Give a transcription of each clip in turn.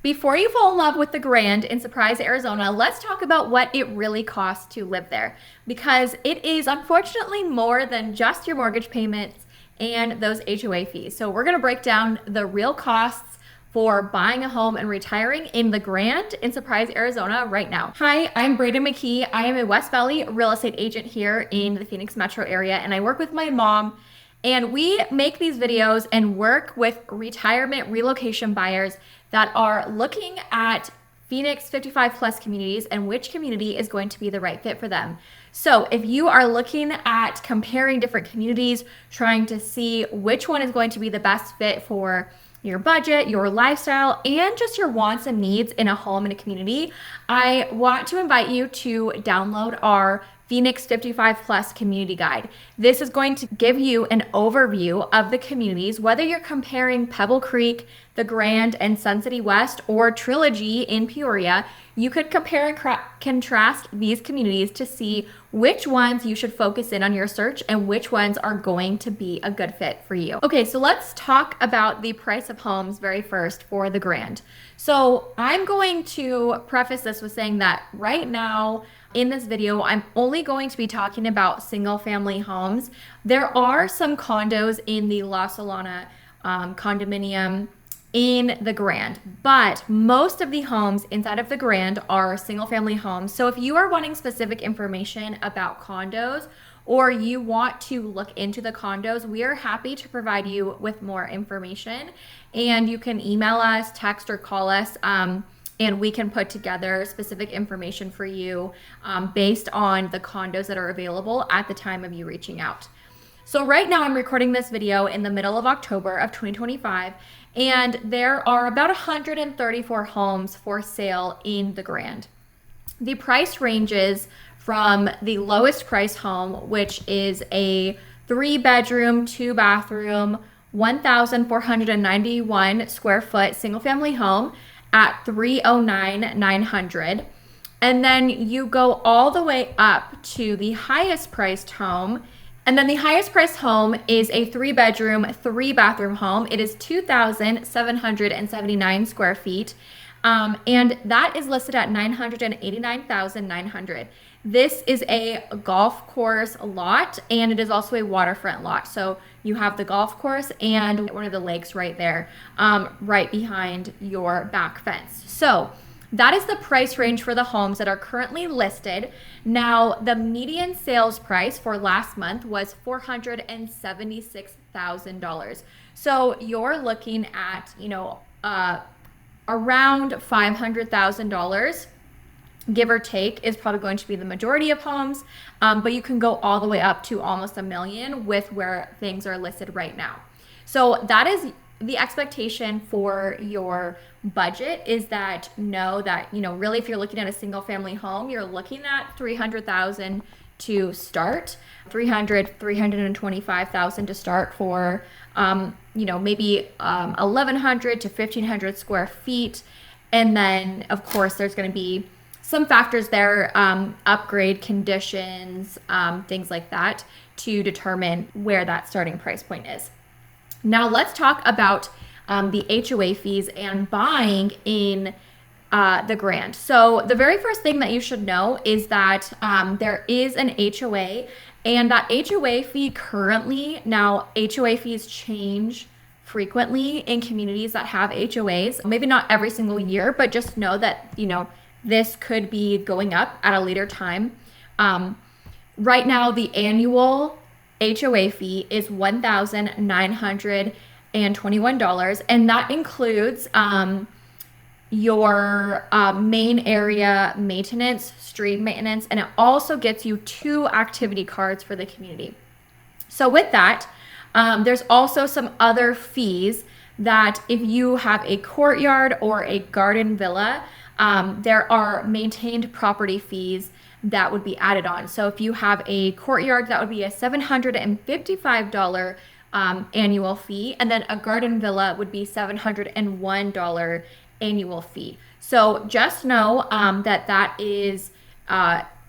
Before you fall in love with the Grand in Surprise, Arizona, let's talk about what it really costs to live there, because it is unfortunately more than just your mortgage payments and those HOA fees. So we're going to break down the real costs for buying a home and retiring in the Grand in Surprise, Arizona right now. Hi, I'm Braden McKee. I am a West Valley real estate agent here in the Phoenix metro area, and I work with my mom. And we make these videos and work with retirement relocation buyers that are looking at Phoenix 55 plus communities and which community is going to be the right fit for them. So if you are looking at comparing different communities, trying to see which one is going to be the best fit for your budget, your lifestyle, and just your wants and needs in a home in a community, I want to invite you to download our Phoenix 55 Plus Community Guide. This is going to give you an overview of the communities, whether you're comparing Pebble Creek, the Grand, and Sun City West, or Trilogy in Peoria. You could compare and contrast these communities to see which ones you should focus in on your search and which ones are going to be a good fit for you. Okay, so let's talk about the price of homes very first for the Grand. So I'm going to preface this with saying that right now, in this video, I'm only going to be talking about single family homes. There are some condos in the La Solana condominium in the Grand, but most of the homes inside of the Grand are single family homes. So if you are wanting specific information about condos or you want to look into the condos, we are happy to provide you with more information, and you can email us, text, or call us. And we can put together specific information for you based on the condos that are available at the time of you reaching out. So right now I'm recording this video in the middle of October of 2025, and there are about 134 homes for sale in the Grand. The price ranges from the lowest price home, which is a 3-bedroom, 2-bathroom, 1,491 square foot single family home, at $309,900, and then you go all the way up to the highest priced home, and then the highest priced home is a 3-bedroom, 3-bathroom home. It is 2,779 square feet, and that is listed at $989,900. This is a golf course lot, and it is also a waterfront lot. So you have the golf course and one of the lakes right there, right behind your back fence. So that is the price range for the homes that are currently listed. Now, the median sales price for last month was $476,000. So you're looking at, around $500,000. Give or take is probably going to be the majority of homes, but you can go all the way up to almost $1 million with where things are listed right now. So that is the expectation for your budget, is that really if you're looking at a single family home, you're looking at $300,000 to start, $325,000 to start for, maybe 1,100 to 1,500 square feet. And then of course there's going to be some factors there, upgrade conditions, things like that, to determine where that starting price point is. Now let's talk about the HOA fees and buying in the Grand. So the very first thing that you should know is that there is an HOA, and that HOA fee currently, now HOA fees change frequently in communities that have HOAs, maybe not every single year, but just know that, this could be going up at a later time. Right now, the annual HOA fee is $1,921, and that includes your main area maintenance, street maintenance, and it also gets you 2 activity cards for the community. So with that, there's also some other fees that if you have a courtyard or a garden villa, there are maintained property fees that would be added on. So if you have a courtyard, that would be a $755 annual fee, and then a garden villa would be $701 annual fee. So just know that is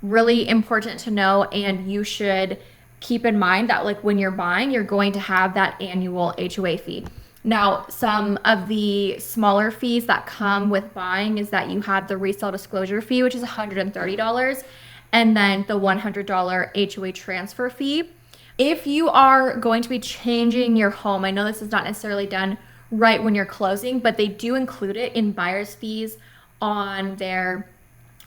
really important to know, and you should keep in mind that when you're buying, you're going to have that annual HOA fee. Now, some of the smaller fees that come with buying is that you have the resale disclosure fee, which is $130, and then the $100 HOA transfer fee. If you are going to be changing your home, I know this is not necessarily done right when you're closing, but they do include it in buyer's fees on their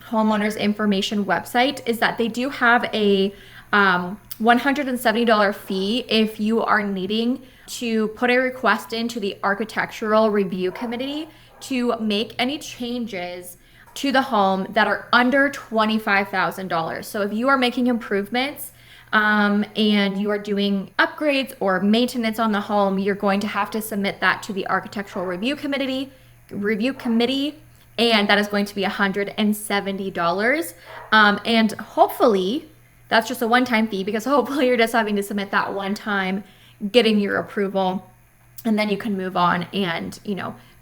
homeowners information website, is that they do have a $170 fee if you are needing to put a request into the architectural review committee to make any changes to the home that are under $25,000. So if you are making improvements and you are doing upgrades or maintenance on the home, you're going to have to submit that to the architectural review committee, and that is going to be $170. And hopefully that's just a one-time fee, because hopefully you're just having to submit that one time, getting your approval, and then you can move on and,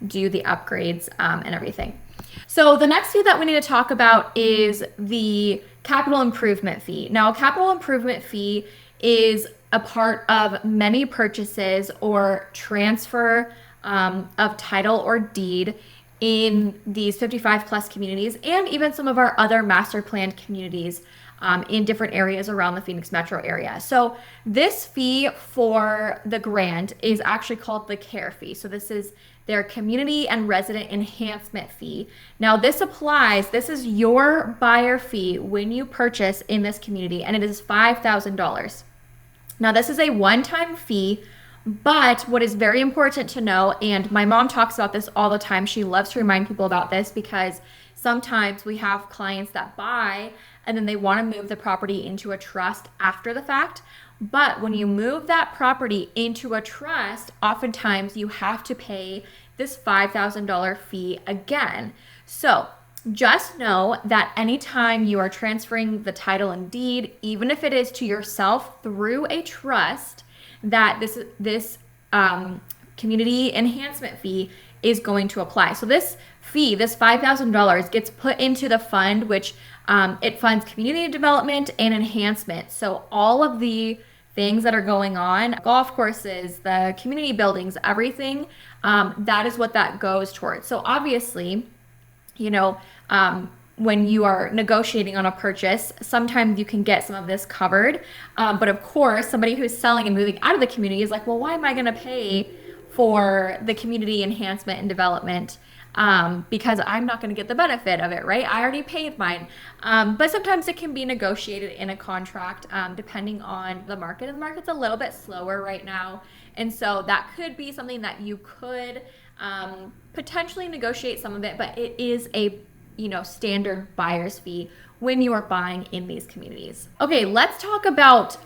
do the upgrades and everything. So the next fee that we need to talk about is the capital improvement fee. Now, a capital improvement fee is a part of many purchases or transfer of title or deed in these 55 plus communities, and even some of our other master planned communities in different areas around the Phoenix metro area. So this fee for the grant is actually called the CARE fee. So this is their community and resident enhancement fee. Now this is your buyer fee when you purchase in this community, and it is $5,000. Now this is a one-time fee, but what is very important to know, and my mom talks about this all the time, she loves to remind people about this, because sometimes we have clients that buy and then they want to move the property into a trust after the fact. But when you move that property into a trust, oftentimes you have to pay this $5,000 fee again. So just know that anytime you are transferring the title and deed, even if it is to yourself through a trust, that this community enhancement fee is going to apply. So this fee, this $5,000, gets put into the fund, which it funds community development and enhancement. So all of the things that are going on, golf courses, the community buildings, everything, that is what that goes towards. So obviously, when you are negotiating on a purchase, sometimes you can get some of this covered. But of course, somebody who's selling and moving out of the community is like, well, why am I going to pay for the community enhancement and development? Because I'm not going to get the benefit of it, right? I already paid mine. But sometimes it can be negotiated in a contract, depending on the market. And the market's a little bit slower right now. And so that could be something that you could potentially negotiate some of it, but it is a standard buyer's fee when you are buying in these communities. Okay, let's talk about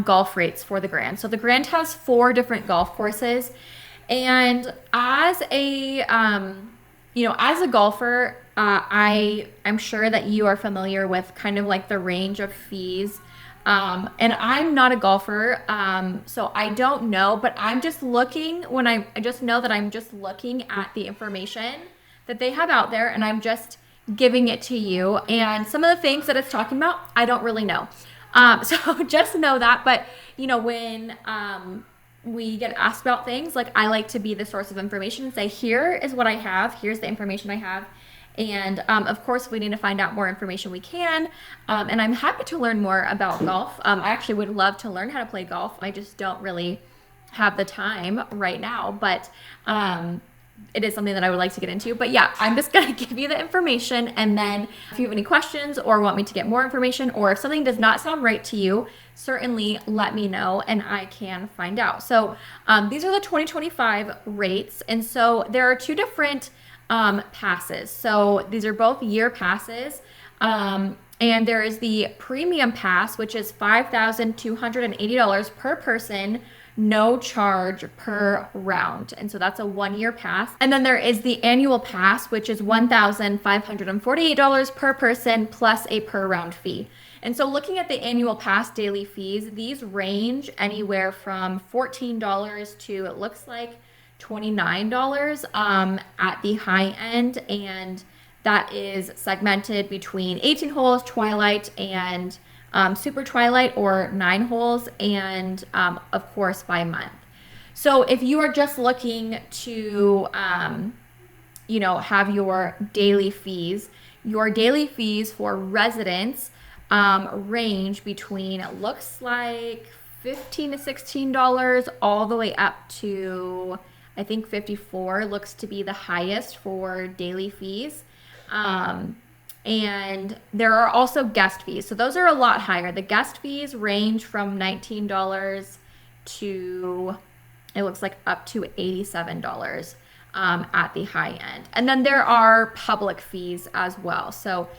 golf rates for the grant. So the grant has 4 different golf courses, and as a golfer, I'm sure that you are familiar with kind of like the range of fees. And I'm not a golfer, so I don't know, but I'm just looking I just know that I'm just looking at the information that they have out there, and I'm just giving it to you. And some of the things that it's talking about, I don't really know. So just know that. But, when we get asked about things, like, I like to be the source of information and say, here is what I have. Here's the information I have. And of course, if we need to find out more information, we can. And I'm happy to learn more about golf. I actually would love to learn how to play golf. I just don't really have the time right now. But it is something that I would like to get into. But yeah, I'm just going to give you the information. And then if you have any questions or want me to get more information, or if something does not sound right to you, certainly let me know and I can find out. So these are the 2025 rates. And so there are 2 different passes. So these are both year passes. And there is the premium pass, which is $5,280 per person, no charge per round. And so that's a 1-year pass. And then there is the annual pass, which is $1,548 per person plus a per round fee. And so looking at the annual pass daily fees, these range anywhere from $14 to, it looks like, $29 at the high end. And that is segmented between 18 holes, Twilight, and Super Twilight, or 9 holes, and of course by month. So if you are just looking to, have your daily fees for residents range between, it looks like $15 to $16 all the way up to, I think 54 looks to be the highest for daily fees. And there are also guest fees. So those are a lot higher. The guest fees range from $19 to, it looks like up to $87 at the high end. And then there are public fees as well. So,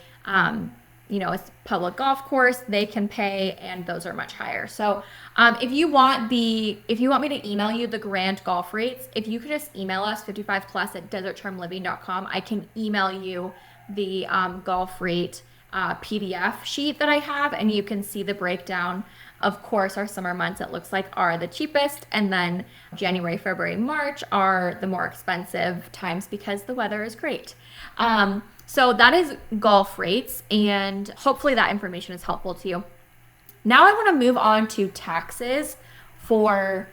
it's public golf course, they can pay, and those are much higher. So if you want me to email you the grand golf rates, if you could just email us 55plus@desertcharmliving.com, I can email you the golf rate PDF sheet that I have, and you can see the breakdown. Of course, our summer months, it looks like, are the cheapest, and then January, February, March are the more expensive times because the weather is great. So that is golf rates, and hopefully that information is helpful to you. Now I want to move on to taxes for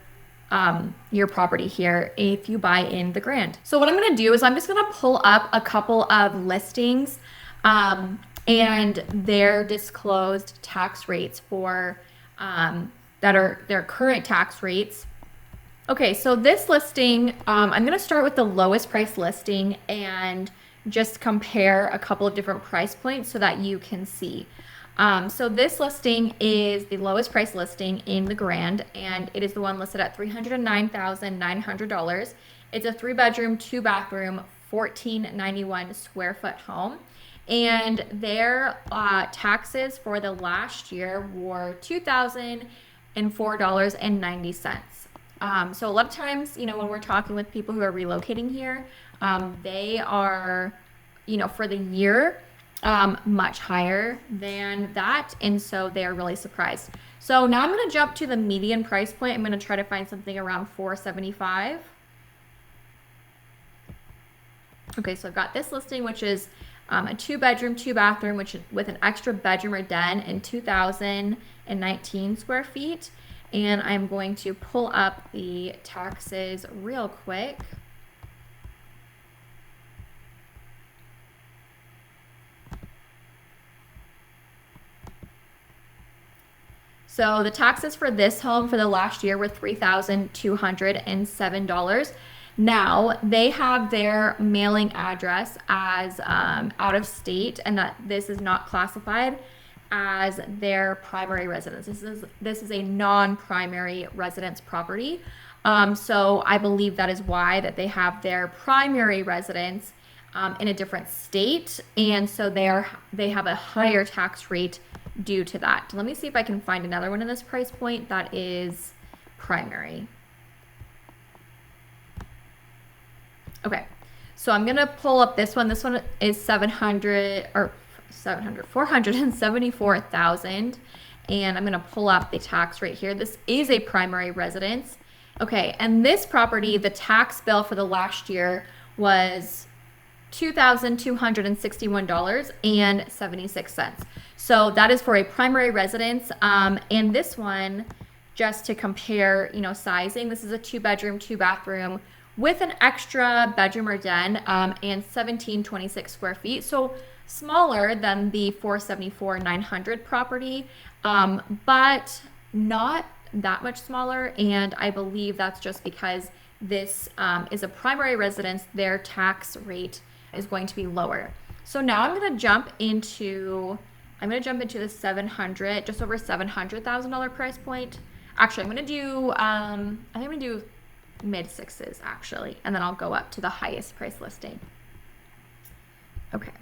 your property here if you buy in the Grand. So what I'm going to do is I'm just going to pull up a couple of listings and their disclosed tax rates for that are their current tax rates. Okay, so this listing, I'm going to start with the lowest price listing and just compare a couple of different price points so that you can see. So this listing is the lowest price listing in the Grand, and it is the one listed at $309,900. It's a 3-bedroom, 2-bathroom, 1491 square foot home. And their taxes for the last year were $2,004.90. So a lot of times, when we're talking with people who are relocating here, they are, for the year, much higher than that. And so they are really surprised. So now I'm going to jump to the median price point. I'm going to try to find something around $475. Okay, so I've got this listing, which is a 2-bedroom, 2-bathroom, with an extra bedroom or den and 2,019 square feet. And I'm going to pull up the taxes real quick. So the taxes for this home for the last year were $3,207. Now, they have their mailing address as out of state, and that this is not classified as their primary residence. This is a non-primary residence property. So I believe that is why that they have their primary residence in a different state, and so they have a higher tax rate due to that. Let me see if I can find another one in this price point that is primary. Okay, so I'm gonna pull up this one. This one is 474,000, and I'm gonna pull up the tax rate here. This is a primary residence. Okay, and this property, the tax bill for the last year was $2,261.76. So that is for a primary residence. And this one, just to compare, sizing, this is a 2-bedroom, 2-bathroom with an extra bedroom or den and 1,726 square feet. So smaller than the 474,900 property, but not that much smaller. And I believe that's just because this is a primary residence. Their tax rate is going to be lower. So now I'm going to jump into the 700, just over $700,000 price point. Actually, I'm going to do, I think I'm going to do mid sixes actually, and then I'll go up to the highest price listing. Okay.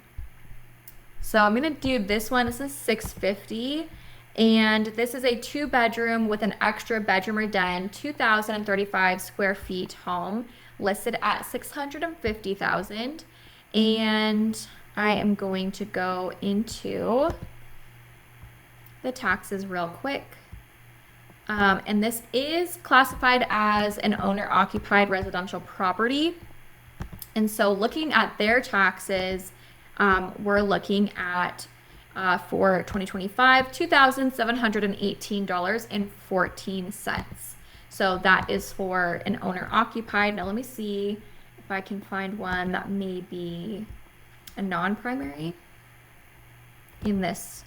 So I'm going to do this one. This is $650, and this is a 2-bedroom with an extra bedroom or den, 2,035 square feet home, listed at $650,000. And I am going to go into the taxes real quick. And this is classified as an owner-occupied residential property. And so looking at their taxes, we're looking at, for 2025, $2,718.14. So that is for an owner occupied. Now let me see if I can find one that may be a non-primary in this.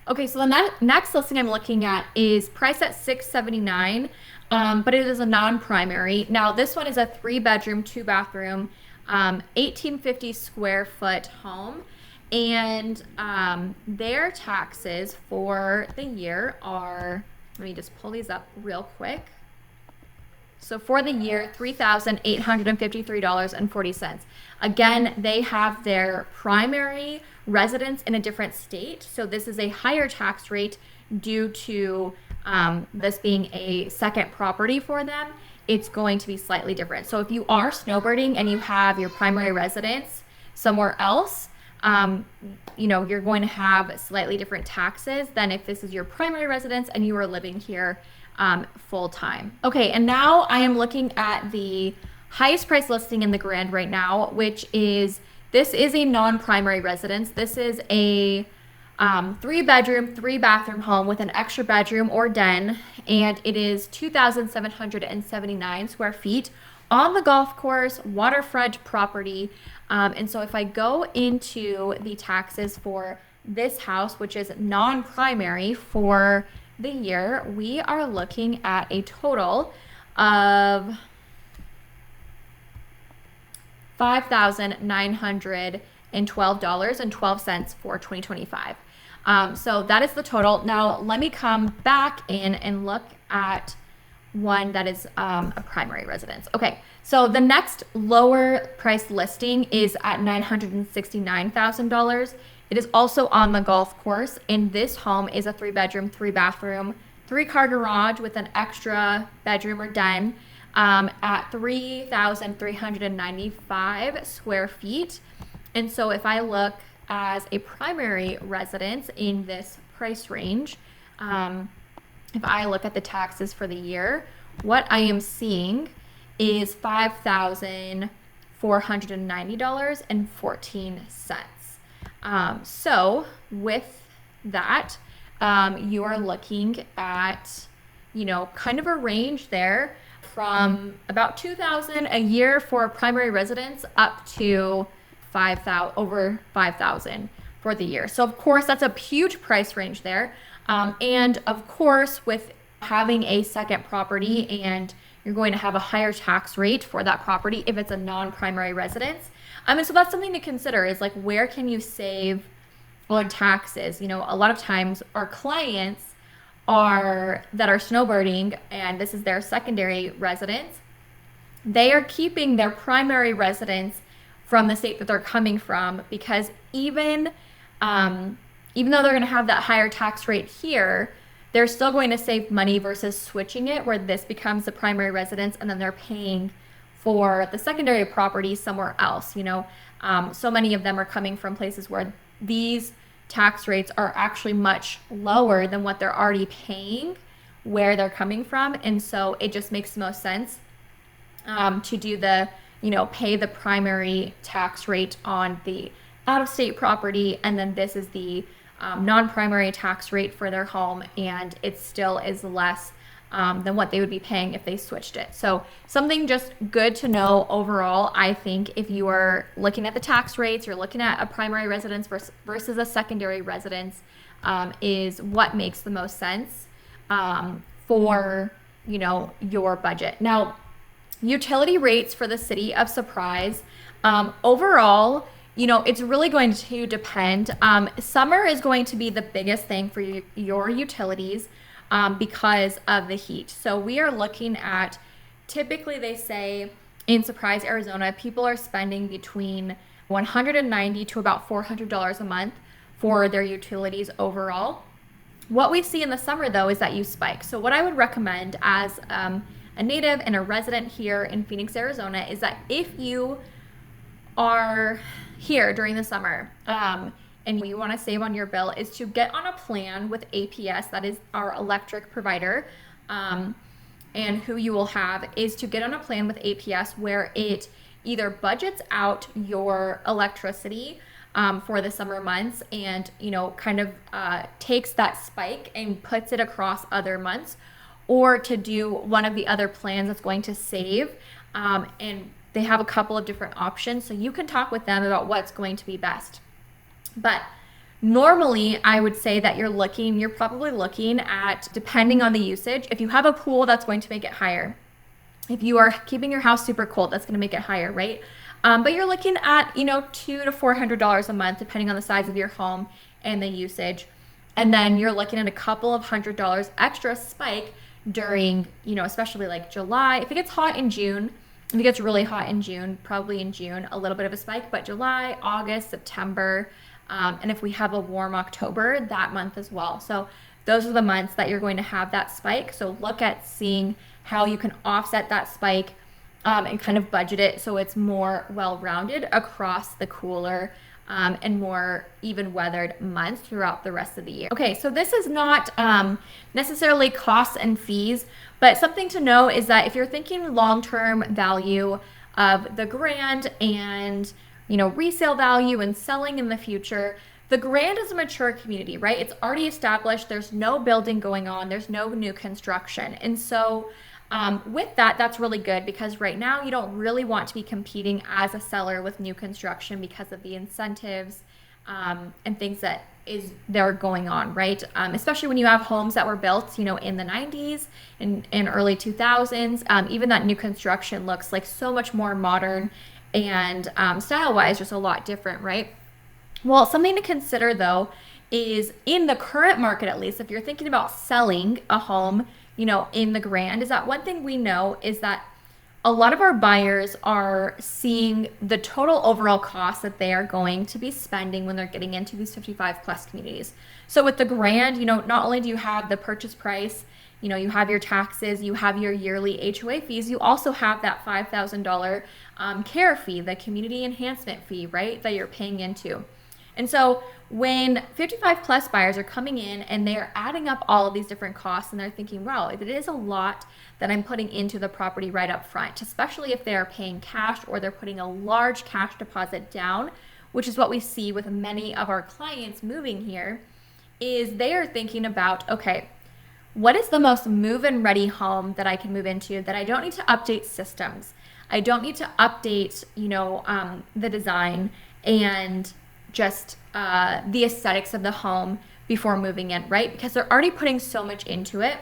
Okay, so the next listing I'm looking at is priced at $679, but it is a non-primary. Now this one is a 3-bedroom, 2-bathroom, 1850 square foot home, and their taxes for the year are, let me just pull these up real quick. So for the year, $3,853.40. Again, they have their primary residence in a different state. So this is a higher tax rate due to this being a second property for them. It's going to be slightly different. So if you are snowbirding and you have your primary residence somewhere else, you're going to have slightly different taxes than if this is your primary residence and you are living here full time. Okay, and now I am looking at the highest price listing in the Grand right now, which is, this is a non-primary residence. This is a 3-bedroom, 3-bathroom home with an extra bedroom or den, and it is 2,779 square feet on the golf course, waterfront property. And so if I go into the taxes for this house, which is non-primary for the year, we are looking at a total of $5,912.12 for 2025. So that is the total. Now let me come back in and look at one that is a primary residence. Okay, so the next lower price listing is at $969,000. It is also on the golf course, and this home is a 3-bedroom, 3-bathroom, 3-car garage with an extra bedroom or den at 3,395 square feet. And so if I look as a primary residence in this price range, if I look at the taxes for the year, what I am seeing is $5,490.14. So with that, you are looking at, kind of a range there from about $2,000 a year for a primary residence up to over $5,000 for the year. So of course, that's a huge price range there. And of course, with having a second property, and you're going to have a higher tax rate for that property if it's a non-primary residence. And so that's something to consider, is like, where can you save on taxes? A lot of times our clients that are snowbirding, and this is their secondary residence, they are keeping their primary residence from the state that they're coming from, because even though they're going to have that higher tax rate here, they're still going to save money versus switching it where this becomes the primary residence and then they're paying for the secondary property somewhere else. So many of them are coming from places where these tax rates are actually much lower than what they're already paying where they're coming from. And so it just makes the most sense to do pay the primary tax rate on the out-of-state property, and then this is the non-primary tax rate for their home, and it still is less than what they would be paying if they switched it. So something just good to know overall, I think, if you are looking at the tax rates, you're looking at a primary residence versus a secondary residence, is what makes the most sense for your budget. Now, utility rates for the city of Surprise, overall, it's really going to depend. Summer is going to be the biggest thing for your utilities because of the heat. So we are looking at, typically they say in Surprise, Arizona, people are spending between $190 to about $400 a month for their utilities overall. What we see in the summer, though, is that you spike. So what I would recommend as a native and a resident here in Phoenix, Arizona, is that if you are here during the summer and you want to save on your bill, is to get on a plan with APS, that is our electric provider, and who you will have is to get on a plan with APS where it either budgets out your electricity for the summer months and kind of takes that spike and puts it across other months, or to do one of the other plans that's going to save. And they have a couple of different options, so you can talk with them about what's going to be best. But normally, I would say that you're probably looking at, depending on the usage, if you have a pool, that's going to make it higher. If you are keeping your house super cold, that's going to make it higher, right? But you're looking at, $200 to $400 a month, depending on the size of your home and the usage. And then you're looking at a couple of $100 extra spike during, especially like July. If it gets hot in June, if it gets really hot in June, probably in June, a little bit of a spike, but July, August, September, and if we have a warm October, that month as well. So those are the months that you're going to have that spike. So look at seeing how you can offset that spike and kind of budget it so it's more well-rounded across the cooler and more even weathered months throughout the rest of the year. Okay, so this is not necessarily costs and fees, but something to know is that if you're thinking long-term value of the Grand and resale value and selling in the future, the Grand is a mature community, right? It's already established. There's no building going on. There's no new construction. And so with that, that's really good because right now you don't really want to be competing as a seller with new construction because of the incentives and things that are going on, right? Especially when you have homes that were built, in the 90s and early 2000s. Even that new construction looks like so much more modern and style-wise just a lot different, right? Well, something to consider though is in the current market, at least if you're thinking about selling a home, in the Grand, is that one thing we know is that a lot of our buyers are seeing the total overall cost that they are going to be spending when they're getting into these 55 plus communities. So with the Grand, not only do you have the purchase price, you have your taxes, you have your yearly HOA fees, you also have that $5,000 care fee, the community enhancement fee, right, that you're paying into. And so when 55 plus buyers are coming in and they're adding up all of these different costs and they're thinking, wow, it is a lot that I'm putting into the property right up front, especially if they are paying cash or they're putting a large cash deposit down, which is what we see with many of our clients moving here, is they are thinking about, okay, what is the most move-in ready home that I can move into that I don't need to update systems? I don't need to update, the design and just the aesthetics of the home before moving in, right? Because they're already putting so much into it.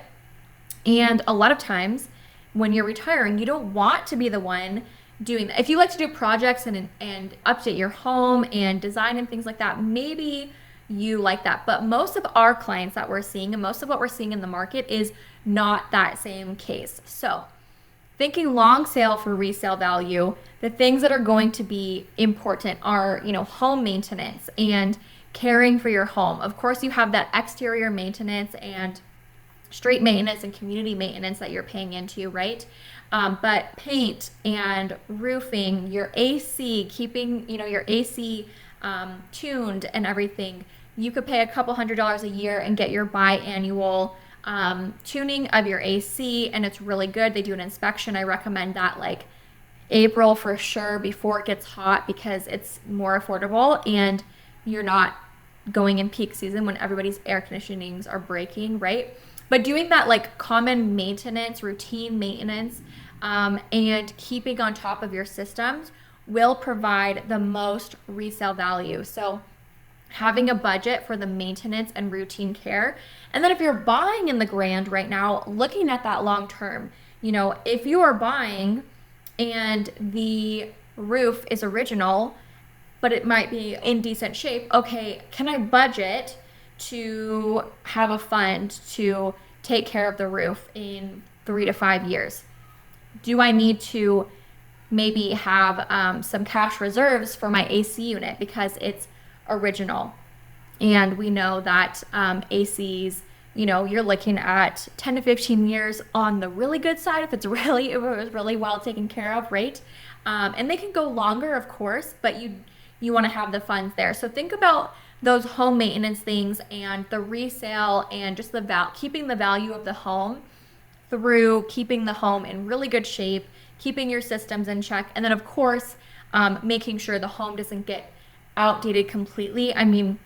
And a lot of times when you're retiring, you don't want to be the one doing that. If you like to do projects and update your home and design and things like that, maybe you like that. But most of our clients that we're seeing and most of what we're seeing in the market is not that same case. So thinking long sale for resale value, the things that are going to be important are, home maintenance and caring for your home. Of course, you have that exterior maintenance and street maintenance and community maintenance that you're paying into, right? But paint and roofing, your AC, keeping, your AC tuned and everything. You could pay a couple $100 a year and get your biannual tuning of your AC, and it's really good. They do an inspection. I recommend that like April for sure before it gets hot because it's more affordable and you're not going in peak season when everybody's air conditionings are breaking, right? But doing that like common maintenance, routine maintenance, and keeping on top of your systems will provide the most resale value. So having a budget for the maintenance and routine care. And then if you're buying in the Grand right now, looking at that long term, if you are buying and the roof is original, but it might be in decent shape, okay, can I budget to have a fund to take care of the roof in 3 to 5 years? Do I need to maybe have some cash reserves for my AC unit because it's original? And we know that ACs, you're looking at 10 to 15 years on the really good side if it was really well taken care of, right? And they can go longer, of course, but you want to have the funds there. So think about those home maintenance things and the resale and just keeping the value of the home through keeping the home in really good shape, keeping your systems in check, and then of course making sure the home doesn't get outdated completely. I mean,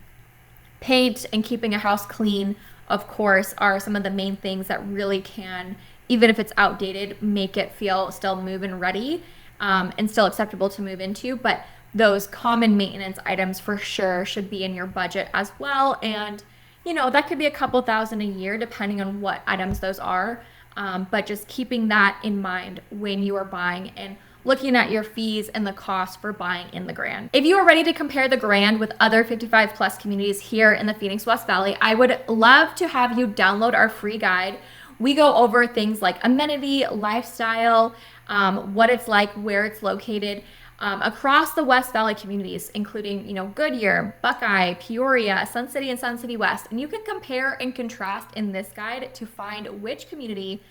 paint and keeping a house clean of course, are some of the main things that really can, even if it's outdated, make it feel still move-in ready, and still acceptable to move into. But those common maintenance items for sure should be in your budget as well. And, that could be a couple thousand a year depending on what items those are. But just keeping that in mind when you are buying and looking at your fees and the cost for buying in the Grand. If you are ready to compare the Grand with other 55 plus communities here in the Phoenix West Valley, I would love to have you download our free guide. We go over things like amenity, lifestyle, what it's like, where it's located, across the West Valley communities, including, Goodyear, Buckeye, Peoria, Sun City, and Sun City West. And you can compare and contrast in this guide to find which community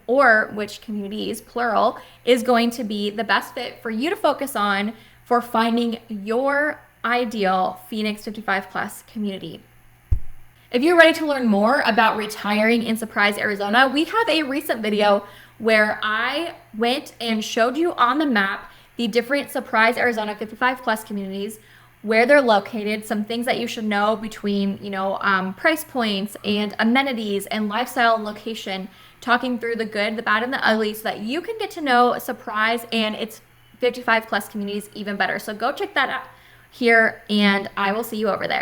or which communities, plural, is going to be the best fit for you to focus on for finding your ideal Phoenix 55 plus community. If you're ready to learn more about retiring in Surprise, Arizona, we have a recent video where I went and showed you on the map the different Surprise, Arizona 55 plus communities, where they're located, some things that you should know between, price points and amenities and lifestyle and location, talking through the good, the bad, and the ugly so that you can get to know Surprise and its 55 plus communities even better. So go check that out here, and I will see you over there.